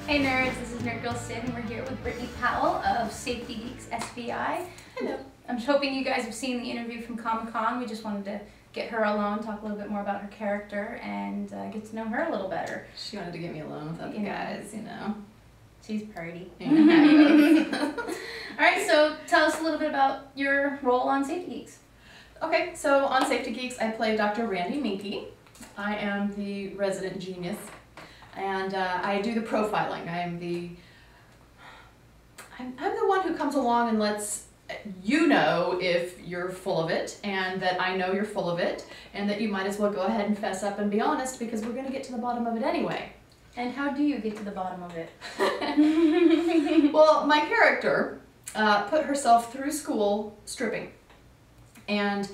Hey nerds, this is Nerd Girl Sidney, and we're here with Brittney Powell of Safety Geeks, SVI. Hello. I'm hoping you guys have seen the interview from Comic-Con. We just wanted to get her alone, talk a little bit more about her character, and get to know her a little better. She wanted to get me alone without the guys, you know. She's pretty. Yeah. Alright, so tell us a little bit about your role on Safety Geeks. Okay, so on Safety Geeks, I play Dr. Randi Minky. I am the resident genius, and I do the profiling. I'm the one who comes along and lets you know if you're full of it, and that I know you're full of it, and that you might as well go ahead and fess up and be honest, because we're going to get to the bottom of it anyway. And how do you get to the bottom of it? Well, my character put herself through school stripping, and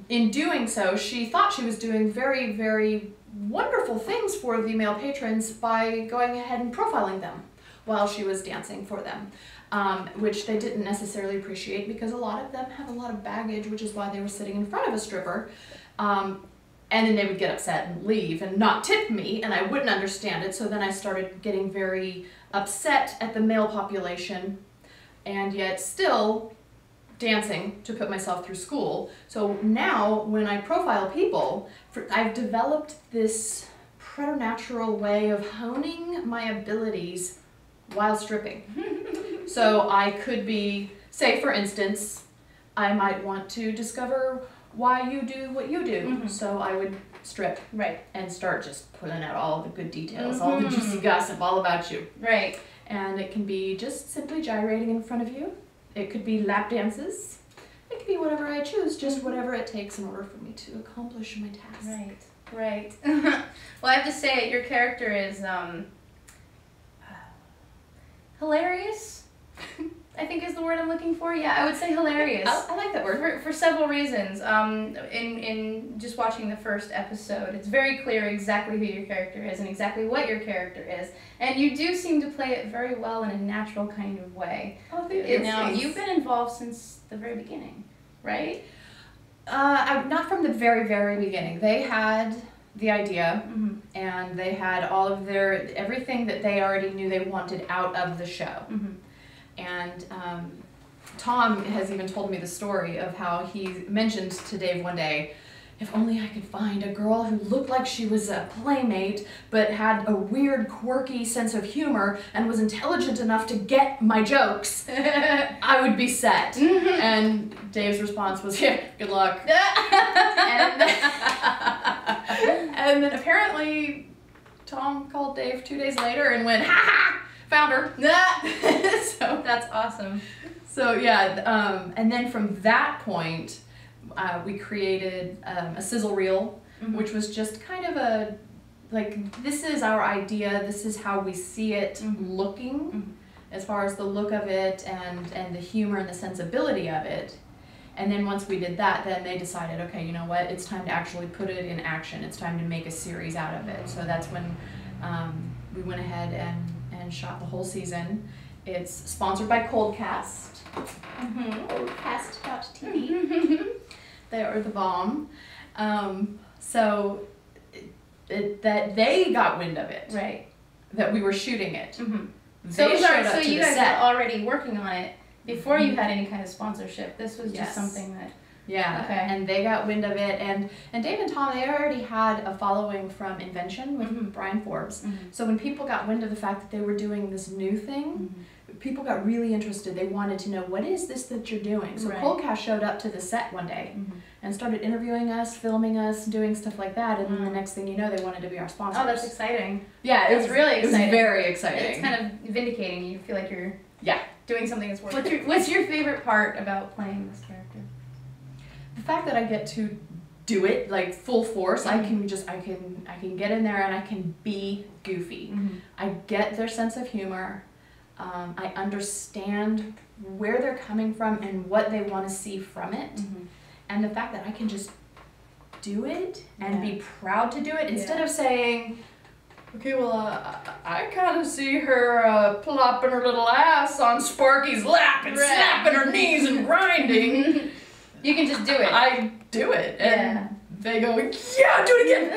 in doing so, she thought she was doing very, very wonderful things for the male patrons by going ahead and profiling them while she was dancing for them, which they didn't necessarily appreciate because a lot of them have a lot of baggage, which is why they were sitting in front of a stripper. And then they would get upset and leave and not tip me, and I wouldn't understand it, so then I started getting very upset at the male population, and yet still dancing to put myself through school. So now, when I profile people, I've developed this preternatural way of honing my abilities while stripping. So I could be, say for instance, I might want to discover why you do what you do. Mm-hmm. So I would strip and start just pulling out all the good details, Mm-hmm. all the juicy gossip all about you. Right. And it can be just simply gyrating in front of you. It could be lap dances. It could be whatever I choose, just whatever it takes in order for me to accomplish my task. Right, right. Well, I have to say, your character is hilarious. I think is the word I'm looking for. Yeah, I would say hilarious. I like that word. For several reasons. In just watching the first episode, it's very clear exactly who your character is and exactly what your character is. And you do seem to play it very well in a natural kind of way. Oh, thank you. Now, you've been involved since the very beginning, right? Not from the very, very beginning. They had the idea, Mm-hmm. and they had all of everything that they already knew they wanted out of the show. Mm-hmm. And Tom has even told me the story of how he mentioned to Dave one day, if only I could find a girl who looked like she was a playmate, but had a weird, quirky sense of humor and was intelligent enough to get my jokes, I would be set. And Dave's response was, yeah, good luck. And then apparently Tom called Dave 2 days later and went, ha ha! Found her. So that's awesome. So yeah, and then from that point, we created a sizzle reel, Mm-hmm. which was just kind of a, like, this is our idea, this is how we see it Mm-hmm. looking, Mm-hmm. as far as the look of it and the humor and the sensibility of it. And then once we did that, then they decided, okay, you know what, it's time to actually put it in action. It's time to make a series out of it. So that's when we went ahead and shot the whole season. It's sponsored by Coldcast. Mm-hmm. Coldcast.tv. They are the bomb. So that they got wind of it. Right. That we were shooting it. Mm-hmm. They showed up so to you the guys set. were already working on it before you had any kind of sponsorship. This was Yes. just something that... Yeah, Okay. and they got wind of it, and Dave and Tom, they already had a following from Invention with Mm-hmm. Brian Forbes. Mm-hmm. So when people got wind of the fact that they were doing this new thing, people got really interested. They wanted to know, what is this that you're doing? So Right. Coldcast showed up to the set one day Mm-hmm. and started interviewing us, filming us, doing stuff like that, and then the Mm. next thing you know, they wanted to be our sponsors. Oh, that's exciting. Yeah, That's really exciting. It was very exciting. It's kind of vindicating. You feel like you're Yeah. doing something that's worth it. What's your favorite part about playing this character? The fact that I get to do it like full force, Mm-hmm. I can get in there and I can be goofy. Mm-hmm. I get their sense of humor. I understand where they're coming from and what they want to see from it. Mm-hmm. And the fact that I can just do it and Yeah. be proud to do it instead Yeah. of saying, okay, well, I kind of see her plopping her little ass on Sparky's lap and Right. slapping her knees and grinding. You can just do it. I do it. And Yeah. they go, yeah, do it again.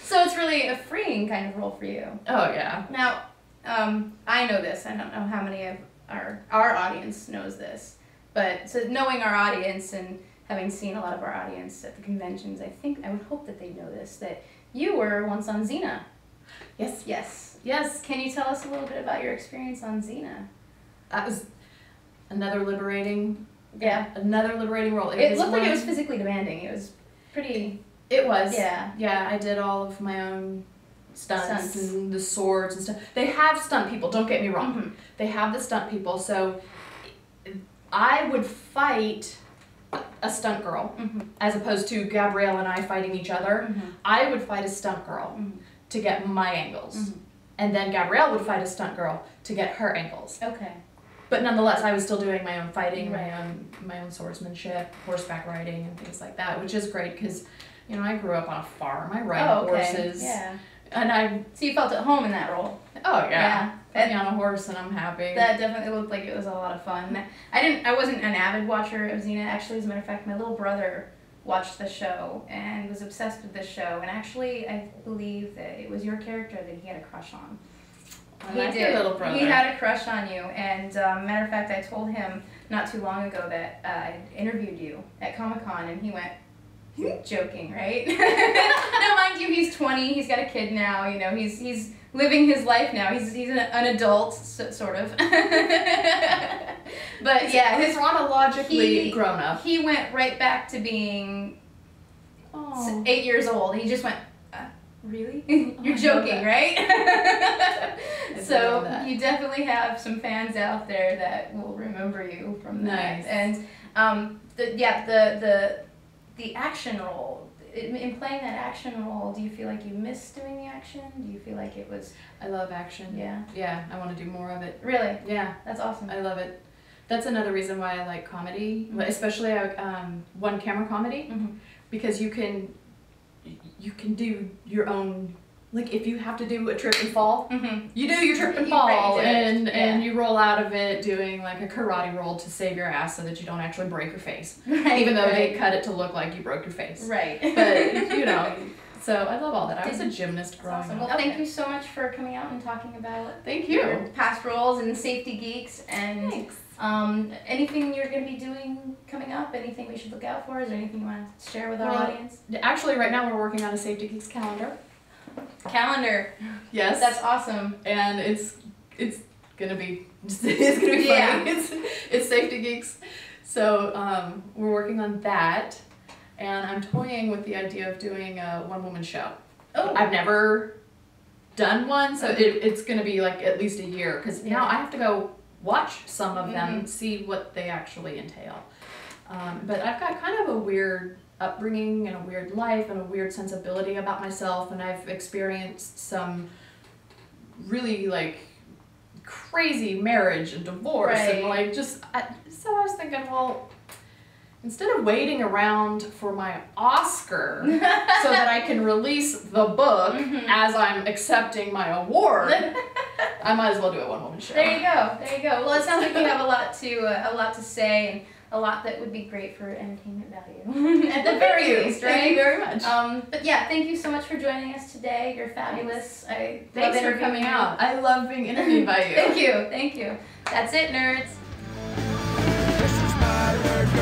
So it's really a freeing kind of role for you. Oh, yeah. Now, I know this. I don't know how many of our audience knows this. But so knowing our audience and having seen a lot of our audience at the conventions, I would hope that they know this, that you were once on Xena. Yes. Yes. Yes. Can you tell us a little bit about your experience on Xena? That was another liberating role. It looked like it was physically demanding. It was pretty... It was. Yeah. Yeah, I did all of my own stunts and the swords and stuff. They have stunt people, don't get me wrong. Mm-hmm. They have the stunt people, so I would fight a stunt girl as opposed to Gabrielle and I fighting each other. I would fight a stunt girl to get my angles. And then Gabrielle would fight a stunt girl to get her angles. Okay. But nonetheless, I was still doing my own fighting, my own swordsmanship, horseback riding, and things like that, which is great because, you know, I grew up on a farm. I ride horses. Yeah. And So you felt at home in that role. Oh yeah. Put me on a horse and I'm happy. That definitely looked like it was a lot of fun. I wasn't an avid watcher of Xena. Actually, as a matter of fact, my little brother watched the show and was obsessed with this show. And actually, I believe that it was your character that he had a crush on. He did. Little brother. He had a crush on you. And matter of fact, I told him not too long ago that I interviewed you at Comic-Con, and he went, joking, right? Now, mind you, he's 20. He's got a kid now. You know, he's living his life now. He's an adult, sort of. But yeah, he's chronologically grown up. He went right back to being 8 years old. He just went, really? You're joking, right? So you definitely have some fans out there that will remember you from that. Nice. And the action role, in playing that action role, do you feel like you missed doing the action? Do you feel like it was... I love action. Yeah. Yeah, I want to do more of it. Really? Yeah. That's awesome. I love it. That's another reason why I like comedy, especially one camera comedy, because you can do your own... Like, if you have to do a trip and fall, you do your trip and fall, and you roll out of it doing, like, a karate roll to save your ass so that you don't actually break your face. Even though they cut it to look like you broke your face. Right. But, you know, so I love all that. I was a gymnast growing up. Well, thank you so much for coming out and talking about your past roles and Safety Geeks. And anything you're going to be doing coming up? Anything we should look out for? Is there anything you want to share with our audience? Actually, right now we're working on a Safety Geeks calendar. Yes. That's awesome. And it's gonna be funny. It's Safety Geeks. So we're working on that, and I'm toying with the idea of doing a one-woman show. Oh. I've never done one, so it's gonna be like at least a year, because now I have to go watch some of them, see what they actually entail. But I've got kind of a weird upbringing and a weird life and a weird sensibility about myself, and I've experienced some really like crazy marriage and divorce and like so I was thinking, well, instead of waiting around for my Oscar so that I can release the book as I'm accepting my award, I might as well do a one-woman show. There you go. Well, it sounds like you have a lot to say, and a lot that would be great for entertainment value. At the very least, right? Thank you very much. But yeah, thank you so much for joining us today. You're fabulous. Thanks for coming out. I love being interviewed by you. Thank you. That's it, nerds. This is my